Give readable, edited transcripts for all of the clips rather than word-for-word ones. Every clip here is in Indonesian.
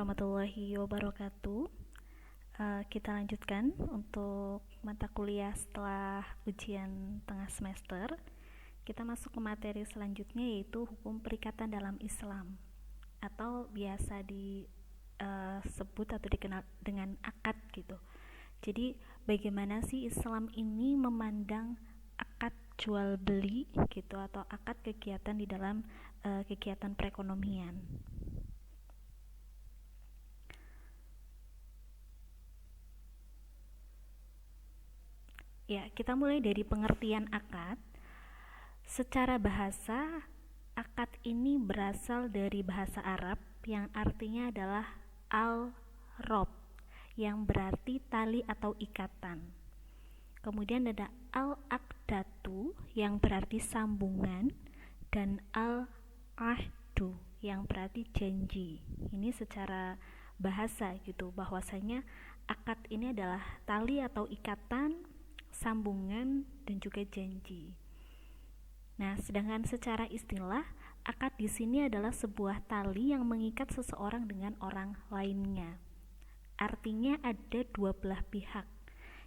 warahmatullahi wabarakatuh. Kita lanjutkan untuk mata kuliah setelah ujian tengah semester. Kita masuk ke materi selanjutnya, yaitu hukum perikatan dalam Islam, atau biasa disebut atau dikenal dengan akad gitu. Jadi bagaimana sih Islam ini memandang akad jual beli gitu, atau akad kegiatan di dalam kegiatan perekonomian. Ya, kita mulai dari pengertian akad. Secara bahasa, akad ini berasal dari bahasa Arab yang artinya adalah al-rob, yang berarti tali atau ikatan. Kemudian ada al-aqdatu yang berarti sambungan, dan al-ahdu yang berarti janji. Ini secara bahasa gitu, bahwasanya akad ini adalah tali atau ikatan, sambungan, dan juga janji. Nah, sedangkan secara istilah, akad di sini adalah sebuah tali yang mengikat seseorang dengan orang lainnya. Artinya ada dua belah pihak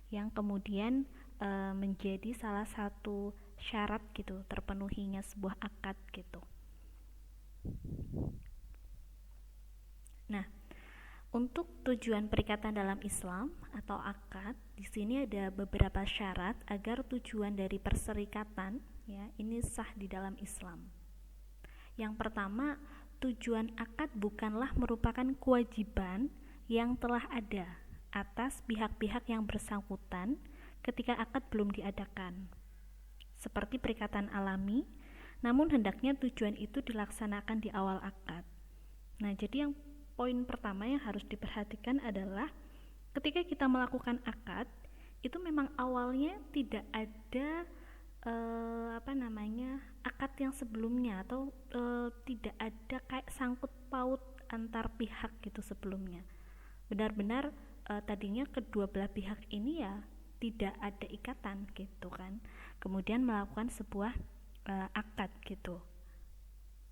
yang kemudian menjadi salah satu syarat gitu terpenuhinya sebuah akad gitu. Nah, untuk tujuan perikatan dalam Islam atau akad, di sini ada beberapa syarat agar tujuan dari perserikatan ya ini sah di dalam Islam. Yang pertama, tujuan akad bukanlah merupakan kewajiban yang telah ada atas pihak-pihak yang bersangkutan ketika akad belum diadakan, seperti perikatan alami, namun hendaknya tujuan itu dilaksanakan di awal akad. Nah, jadi yang poin pertama yang harus diperhatikan adalah ketika kita melakukan akad, itu memang awalnya tidak ada akad yang sebelumnya, atau tidak ada kayak sangkut paut antar pihak gitu sebelumnya. Benar-benar tadinya kedua belah pihak ini ya tidak ada ikatan gitu kan. Kemudian melakukan sebuah akad gitu.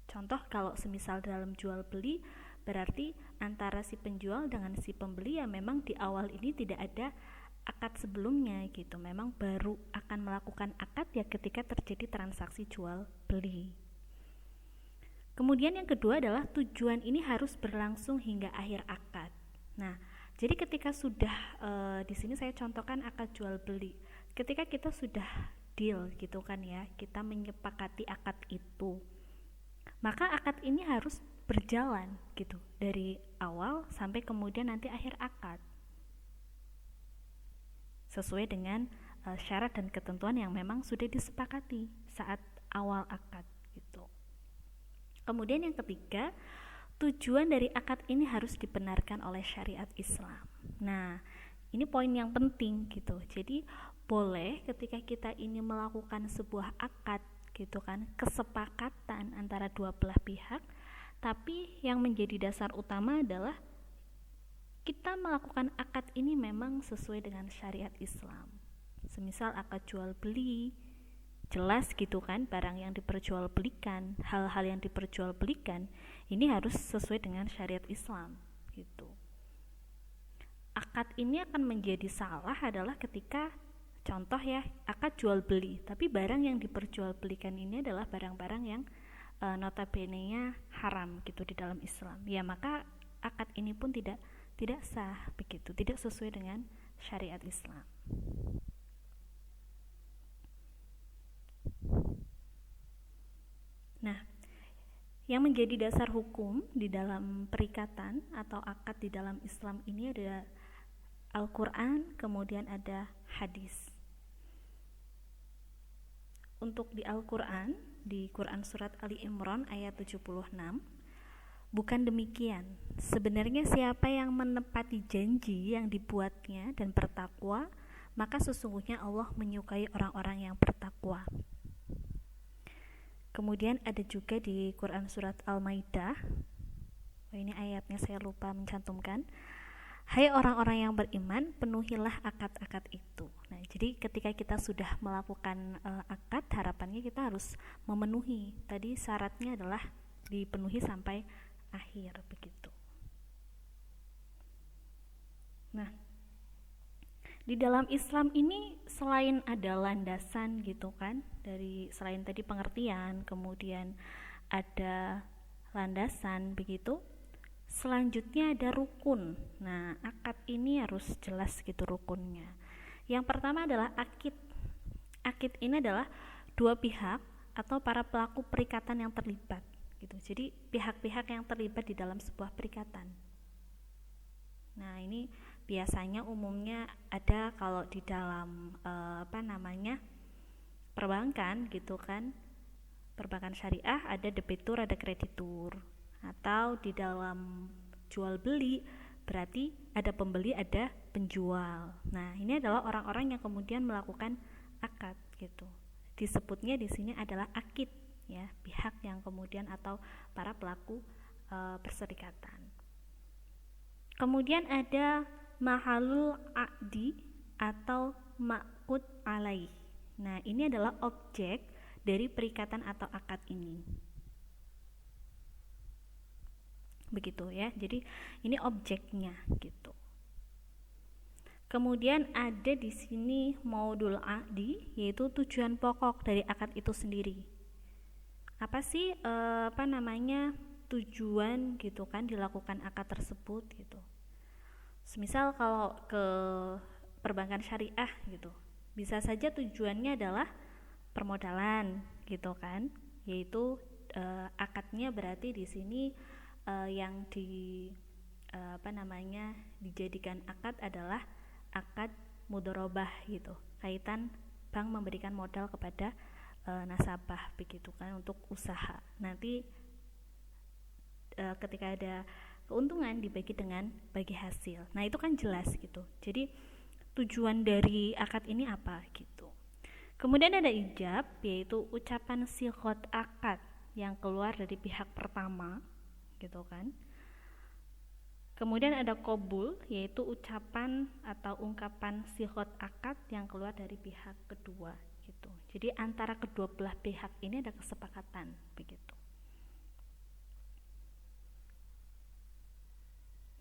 Contoh kalau semisal dalam jual beli, berarti antara si penjual dengan si pembeli ya memang di awal ini tidak ada akad sebelumnya gitu. Memang baru akan melakukan akad ya ketika terjadi transaksi jual beli. Kemudian yang kedua adalah tujuan ini harus berlangsung hingga akhir akad. Nah, jadi ketika sudah di sini saya contohkan akad jual beli. Ketika kita sudah deal gitu kan ya, kita menyepakati akad itu, maka akad ini harus berjalan gitu dari awal sampai kemudian nanti akhir akad sesuai dengan syarat dan ketentuan yang memang sudah disepakati saat awal akad gitu. Kemudian yang ketiga, tujuan dari akad ini harus dibenarkan oleh syariat Islam. Nah, ini poin yang penting gitu. Jadi boleh ketika kita ini melakukan sebuah akad gitu kan, kesepakatan antara dua belah pihak, tapi yang menjadi dasar utama adalah kita melakukan akad ini memang sesuai dengan syariat Islam. Semisal akad jual beli, jelas gitu kan, barang yang diperjualbelikan, hal-hal yang diperjualbelikan ini harus sesuai dengan syariat Islam gitu. Akad ini akan menjadi salah adalah ketika contoh ya, akad jual beli, tapi barang yang diperjualbelikan ini adalah barang-barang yang notabene-nya haram gitu di dalam Islam. Ya maka akad ini pun tidak sah begitu, tidak sesuai dengan syariat Islam. Nah, yang menjadi dasar hukum di dalam perikatan atau akad di dalam Islam ini ada Al-Quran, kemudian ada hadis. Untuk di Al-Quran, di Quran Surat Ali Imran ayat 76, bukan demikian. Sebenarnya siapa yang menepati janji yang dibuatnya dan bertakwa, maka sesungguhnya Allah menyukai orang-orang yang bertakwa. Kemudian ada juga di Quran Surat Al-Maidah, ini ayatnya saya lupa mencantumkan, hai orang-orang yang beriman, penuhilah akad-akad itu. Nah, jadi ketika kita sudah melakukan akad, harapannya kita harus memenuhi. Tadi syaratnya adalah dipenuhi sampai akhir begitu. Di dalam Islam ini selain ada landasan gitu kan, dari selain tadi pengertian, kemudian ada landasan begitu. Selanjutnya ada rukun. Nah, akad ini harus jelas gitu rukunnya. Yang pertama adalah akid. Akid ini adalah dua pihak atau para pelaku perikatan yang terlibat gitu. Jadi pihak-pihak yang terlibat di dalam sebuah perikatan. Nah, ini biasanya umumnya ada kalau di dalam perbankan gitu kan. Perbankan syariah ada debitur, ada kreditur. Atau di dalam jual beli berarti ada pembeli, ada penjual. Nah, ini adalah orang-orang yang kemudian melakukan akad gitu. Disebutnya di sini adalah akid ya, pihak yang kemudian atau para pelaku perserikatan. Kemudian ada mahalul aqdi atau ma'qud alaih. Nah, ini adalah objek dari perikatan atau akad ini. Begitu ya. Jadi ini objeknya gitu. Kemudian ada di sini maudul aqdi, yaitu tujuan pokok dari akad itu sendiri. Apa sih tujuan gitu kan dilakukan akad tersebut gitu. Semisal kalau ke perbankan syariah gitu, bisa saja tujuannya adalah permodalan gitu kan, yaitu akadnya berarti di sini yang dijadikan akad adalah akad mudharabah gitu, kaitan bank memberikan modal kepada nasabah begitu kan untuk usaha. Nanti ketika ada keuntungan dibagi dengan bagi hasil. Nah, itu kan jelas gitu. Jadi tujuan dari akad ini apa gitu. Kemudian ada ijab, yaitu ucapan sighot akad yang keluar dari pihak pertama gitu kan. Kemudian ada qabul, yaitu ucapan atau ungkapan sighot akad yang keluar dari pihak kedua gitu. Jadi antara kedua belah pihak ini ada kesepakatan begitu.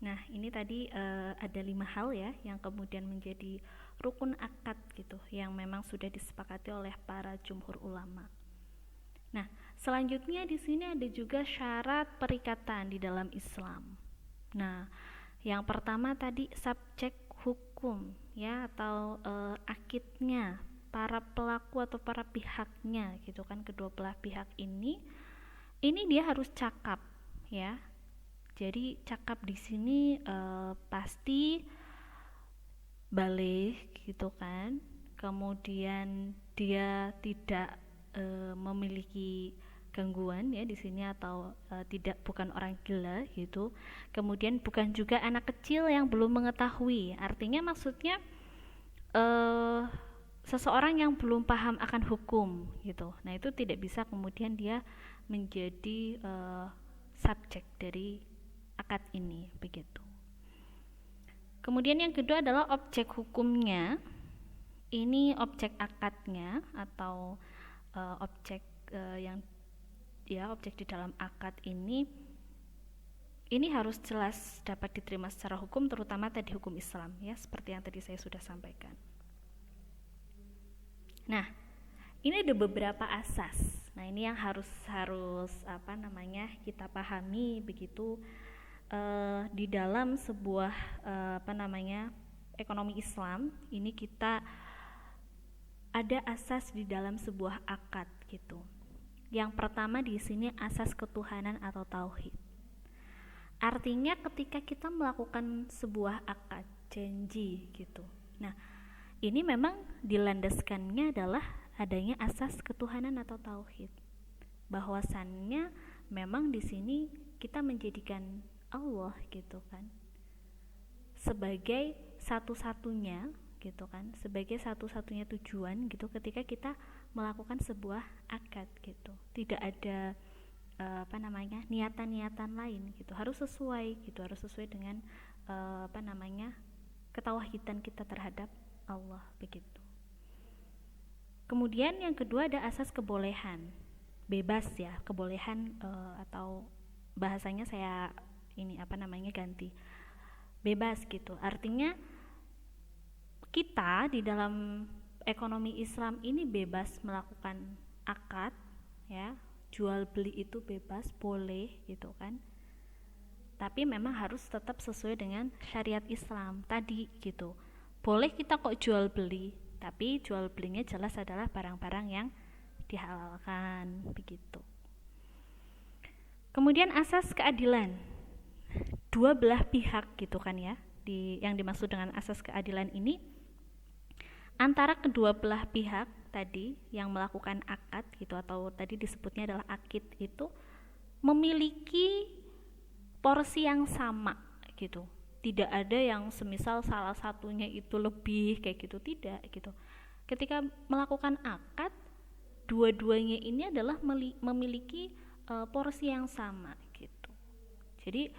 Nah, ini tadi ada 5 hal ya yang kemudian menjadi rukun akad gitu, yang memang sudah disepakati oleh para jumhur ulama. Nah, selanjutnya di sini ada juga syarat perikatan di dalam Islam. Nah, yang pertama tadi subjek hukum ya, atau akidnya, para pelaku atau para pihaknya gitu kan, kedua belah pihak ini dia harus cakap ya. Jadi cakap di sini pasti balik gitu kan. Kemudian dia tidak memiliki gangguan ya di sini, atau bukan orang gila gitu. Kemudian bukan juga anak kecil yang belum mengetahui. Artinya maksudnya seseorang yang belum paham akan hukum gitu. Nah, itu tidak bisa kemudian dia menjadi subjek dari akad ini begitu. Kemudian yang kedua adalah objek hukumnya. Ini objek akadnya atau objek objek di dalam akad ini harus jelas dapat diterima secara hukum, terutama tadi hukum Islam ya, seperti yang tadi saya sudah sampaikan. Nah, ini ada beberapa asas. Nah, ini yang harus kita pahami begitu di dalam sebuah ekonomi Islam. Ini kita ada asas di dalam sebuah akad gitu. Yang pertama di sini asas ketuhanan atau tauhid. Artinya ketika kita melakukan sebuah akad janji gitu. Nah, ini memang dilandaskannya adalah adanya asas ketuhanan atau tauhid. Bahwasannya memang di sini kita menjadikan Allah gitu kan sebagai satu-satunya gitu kan, sebagai satu-satunya tujuan gitu ketika kita melakukan sebuah akad gitu. Tidak ada niatan-niatan lain gitu. Harus sesuai dengan ketauhidan kita terhadap Allah begitu. Kemudian yang kedua ada asas kebolehan. Bebas ya, kebolehan atau bahasanya saya ganti. Bebas gitu. Artinya kita di dalam ekonomi Islam ini bebas melakukan akad, ya, jual beli itu bebas, boleh gitu kan. Tapi memang harus tetap sesuai dengan syariat Islam tadi gitu. Boleh kita kok jual beli, tapi jual belinya jelas adalah barang-barang yang dihalalkan begitu. Kemudian asas keadilan, dua belah pihak gitu kan ya, yang dimaksud dengan asas keadilan ini antara kedua belah pihak tadi yang melakukan akad gitu, atau tadi disebutnya adalah akid, itu memiliki porsi yang sama gitu. Tidak ada yang semisal salah satunya itu lebih kayak gitu, tidak gitu. Ketika melakukan akad, dua-duanya ini adalah memiliki porsi yang sama gitu. Jadi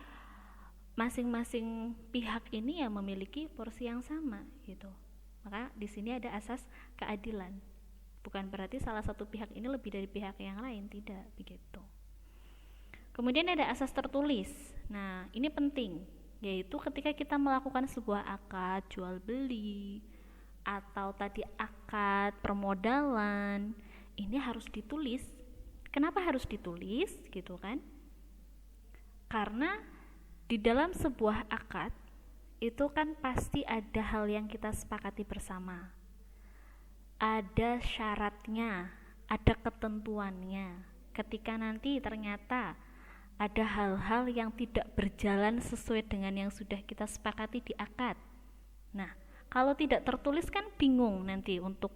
masing-masing pihak ini ya memiliki porsi yang sama gitu. Maka di sini ada asas keadilan. Bukan berarti salah satu pihak ini lebih dari pihak yang lain, tidak begitu. Kemudian ada asas tertulis. Nah, ini penting, yaitu ketika kita melakukan sebuah akad jual beli atau tadi akad permodalan, ini harus ditulis. Kenapa harus ditulis gitu kan? Karena di dalam sebuah akad itu kan pasti ada hal yang kita sepakati bersama, ada syaratnya, ada ketentuannya. Ketika nanti ternyata ada hal-hal yang tidak berjalan sesuai dengan yang sudah kita sepakati di akad, nah kalau tidak tertulis kan bingung nanti untuk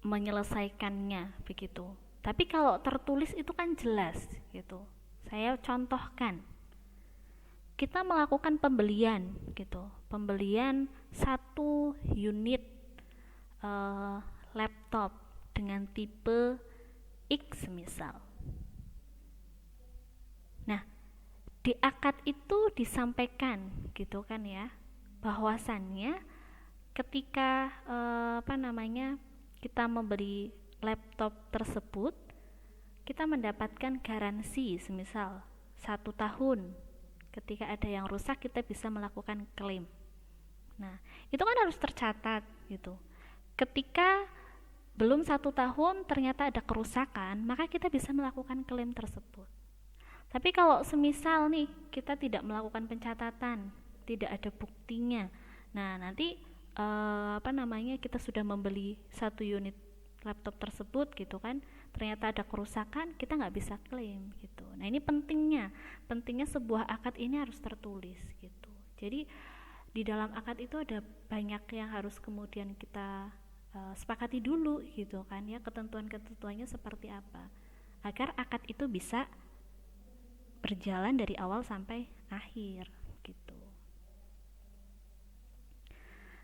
menyelesaikannya begitu. Tapi kalau tertulis itu kan jelas gitu. Saya contohkan, kita melakukan pembelian gitu, pembelian 1 unit laptop dengan tipe X misal. Nah, di akad itu disampaikan gitu kan ya, bahwasannya ketika kita membeli laptop tersebut, kita mendapatkan garansi semisal 1 tahun. Ketika ada yang rusak, kita bisa melakukan klaim. Nah, itu kan harus tercatat gitu. Ketika belum 1 tahun ternyata ada kerusakan, maka kita bisa melakukan klaim tersebut. Tapi kalau semisal nih kita tidak melakukan pencatatan, tidak ada buktinya, nah nanti kita sudah membeli 1 unit laptop tersebut gitu kan, ternyata ada kerusakan, kita nggak bisa klaim gitu. Nah, ini pentingnya sebuah akad ini harus tertulis gitu. Jadi di dalam akad itu ada banyak yang harus kemudian kita sepakati dulu gitu kan ya, ketentuan-ketentuannya seperti apa, agar akad itu bisa berjalan dari awal sampai akhir gitu.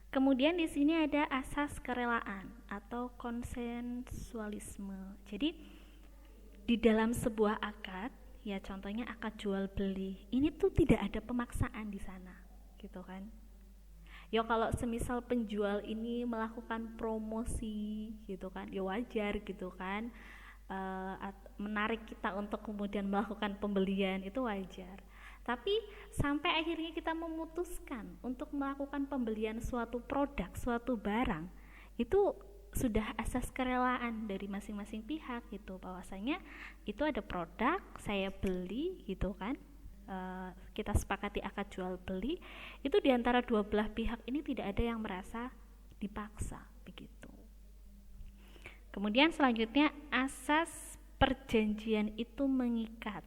Kemudian di sini ada asas kerelaan atau konsensualisme. Jadi di dalam sebuah akad, ya contohnya akad jual beli, ini tuh tidak ada pemaksaan di sana, gitu kan? Ya kalau semisal penjual ini melakukan promosi, gitu kan, ya wajar gitu kan, menarik kita untuk kemudian melakukan pembelian, itu wajar. Tapi sampai akhirnya kita memutuskan untuk melakukan pembelian suatu produk, suatu barang, itu sudah asas kerelaan dari masing-masing pihak gitu, bahwasanya itu ada produk, saya beli gitu kan, kita sepakati akad jual beli, itu diantara dua belah pihak ini tidak ada yang merasa dipaksa begitu. Kemudian selanjutnya asas perjanjian itu mengikat.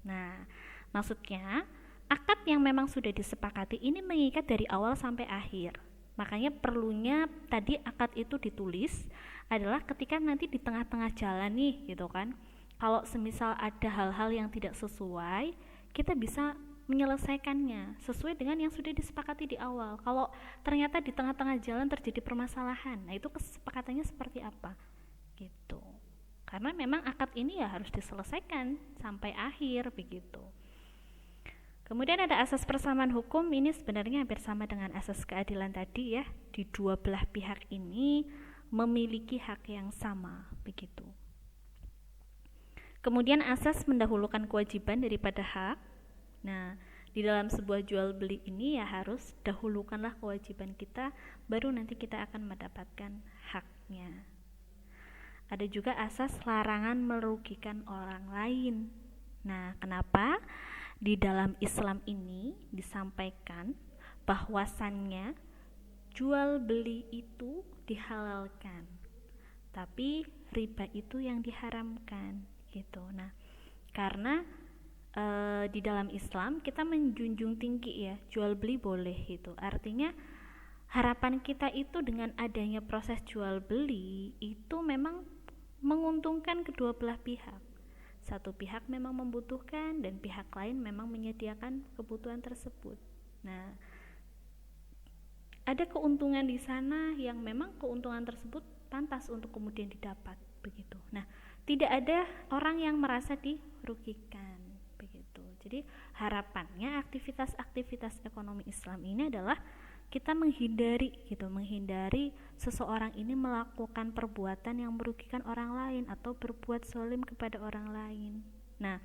Nah, maksudnya akad yang memang sudah disepakati ini mengikat dari awal sampai akhir. Makanya perlunya tadi akad itu ditulis adalah ketika nanti di tengah-tengah jalan nih gitu kan, kalau semisal ada hal-hal yang tidak sesuai, kita bisa menyelesaikannya sesuai dengan yang sudah disepakati di awal. Kalau ternyata di tengah-tengah jalan terjadi permasalahan, nah itu kesepakatannya seperti apa gitu. Karena memang akad ini ya harus diselesaikan sampai akhir begitu. Kemudian ada asas persamaan hukum, ini sebenarnya hampir sama dengan asas keadilan tadi ya. Di dua belah pihak ini memiliki hak yang sama begitu. Kemudian asas mendahulukan kewajiban daripada hak. Nah, di dalam sebuah jual beli ini ya harus dahulukanlah kewajiban kita, baru nanti kita akan mendapatkan haknya. Ada juga asas larangan merugikan orang lain. Nah, kenapa di dalam Islam ini disampaikan bahwasannya jual beli itu dihalalkan, tapi riba itu yang diharamkan gitu. Nah, karena di dalam Islam kita menjunjung tinggi ya, jual beli boleh gitu. Artinya harapan kita itu dengan adanya proses jual beli itu memang menguntungkan kedua belah pihak. Satu pihak memang membutuhkan dan pihak lain memang menyediakan kebutuhan tersebut. Nah, ada keuntungan di sana yang memang keuntungan tersebut pantas untuk kemudian didapat begitu. Nah, tidak ada orang yang merasa dirugikan begitu. Jadi harapannya aktivitas-aktivitas ekonomi Islam ini adalah kita menghindari seseorang ini melakukan perbuatan yang merugikan orang lain atau berbuat zalim kepada orang lain. Nah,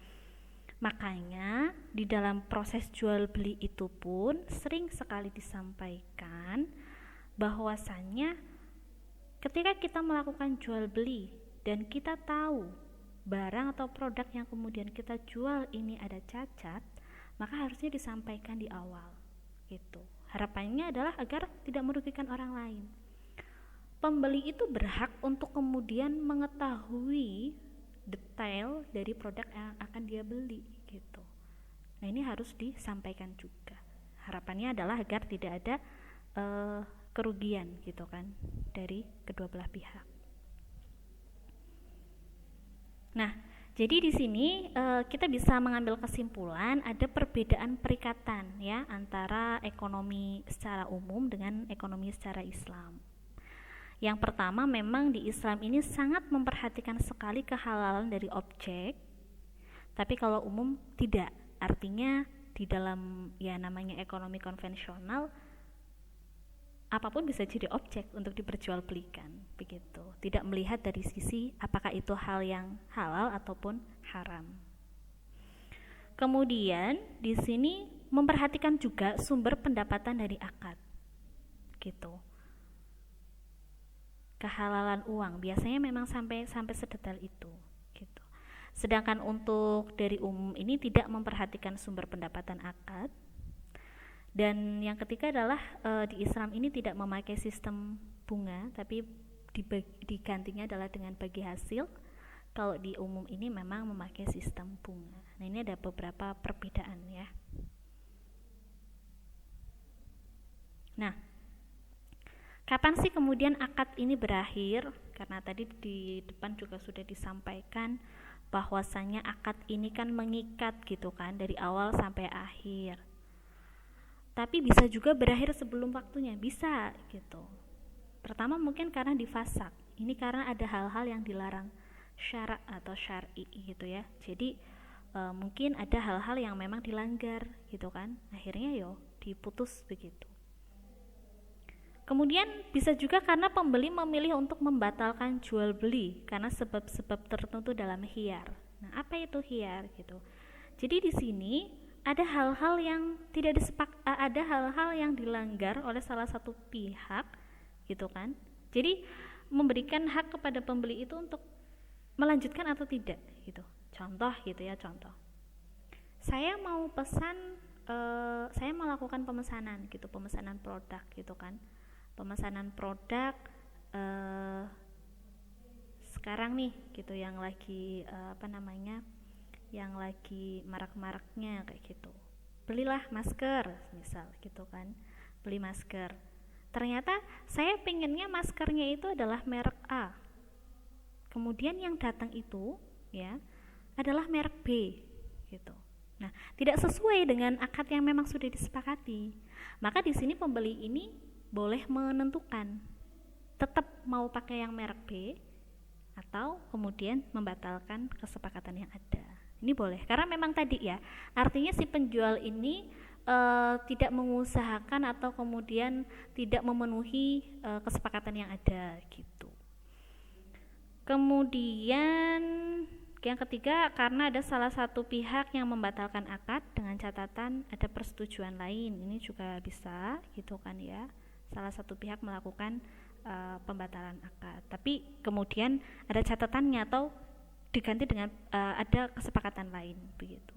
makanya di dalam proses jual beli itu pun sering sekali disampaikan bahwasannya ketika kita melakukan jual beli dan kita tahu barang atau produk yang kemudian kita jual ini ada cacat, maka harusnya disampaikan di awal gitu. Harapannya adalah agar tidak merugikan orang lain. Pembeli itu berhak untuk kemudian mengetahui detail dari produk yang akan dia beli gitu. Nah, ini harus disampaikan juga. Harapannya adalah agar tidak ada kerugian gitu kan dari kedua belah pihak. Nah, jadi di sini kita bisa mengambil kesimpulan ada perbedaan perikatan ya antara ekonomi secara umum dengan ekonomi secara Islam. Yang pertama, memang di Islam ini sangat memperhatikan sekali kehalalan dari objek, tapi kalau umum tidak. Artinya di dalam ya namanya ekonomi konvensional, apapun bisa jadi objek untuk diperjualbelikan begitu. Tidak melihat dari sisi apakah itu hal yang halal ataupun haram. Kemudian di sini memperhatikan juga sumber pendapatan dari akad gitu. Kehalalan uang biasanya memang sampai sedetail itu gitu. Sedangkan untuk dari umum ini tidak memperhatikan sumber pendapatan akad. Dan yang ketiga adalah di Islam ini tidak memakai sistem bunga, tapi digantinya adalah dengan bagi hasil. Kalau di umum ini memang memakai sistem bunga. Nah, ini ada beberapa perbedaan ya. Nah, kapan sih kemudian akad ini berakhir? Karena tadi di depan juga sudah disampaikan bahwasannya akad ini kan mengikat gitu kan dari awal sampai akhir. Tapi bisa juga berakhir sebelum waktunya, bisa gitu. Pertama mungkin karena difasak. Ini karena ada hal-hal yang dilarang syarak atau syar'i gitu ya. Jadi mungkin ada hal-hal yang memang dilanggar gitu kan. Akhirnya diputus begitu. Kemudian bisa juga karena pembeli memilih untuk membatalkan jual beli karena sebab-sebab tertentu dalam khiyar. Nah, apa itu khiyar gitu? Jadi di sini ada hal-hal yang ada hal-hal yang dilanggar oleh salah satu pihak gitu kan. Jadi memberikan hak kepada pembeli itu untuk melanjutkan atau tidak gitu. Contoh gitu ya, contoh. Saya mau pesan saya melakukan pemesanan gitu, pemesanan produk gitu kan. Pemesanan produk sekarang nih gitu yang lagi yang lagi marak-maraknya kayak gitu. Belilah masker misal gitu kan. Beli masker. Ternyata saya pengennya maskernya itu adalah merek A. Kemudian yang datang itu ya adalah merek B gitu. Nah, tidak sesuai dengan akad yang memang sudah disepakati. Maka di sini pembeli ini boleh menentukan tetap mau pakai yang merek B atau kemudian membatalkan kesepakatan yang ada. Ini boleh, karena memang tadi ya, artinya si penjual ini tidak mengusahakan atau kemudian tidak memenuhi kesepakatan yang ada gitu. Kemudian Yang ketiga, karena ada salah satu pihak yang membatalkan akad dengan catatan ada persetujuan lain. Ini juga bisa gitu kan ya. Salah satu pihak melakukan pembatalan akad. Tapi kemudian ada catatannya atau diganti dengan ada kesepakatan lain begitu.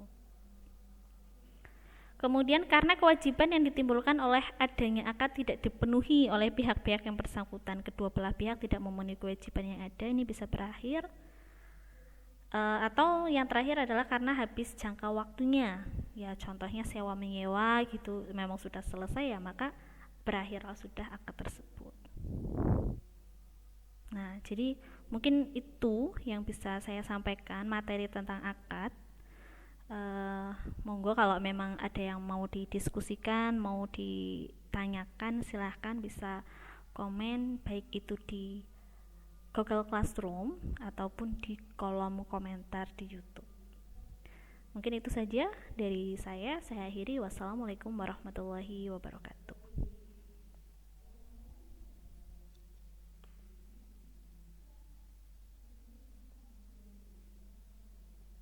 Kemudian karena kewajiban yang ditimbulkan oleh adanya akad tidak dipenuhi oleh pihak-pihak yang bersangkutan, kedua belah pihak tidak memenuhi kewajiban yang ada, ini bisa berakhir. Atau yang terakhir adalah karena habis jangka waktunya, ya contohnya sewa menyewa gitu, memang sudah selesai ya maka berakhirlah sudah akad tersebut. Nah, jadi mungkin itu yang bisa saya sampaikan materi tentang akad. Monggo kalau memang ada yang mau didiskusikan, mau ditanyakan, silahkan bisa komen baik itu di Google Classroom ataupun di kolom komentar di YouTube. Mungkin itu saja dari saya akhiri. Wassalamualaikum warahmatullahi wabarakatuh.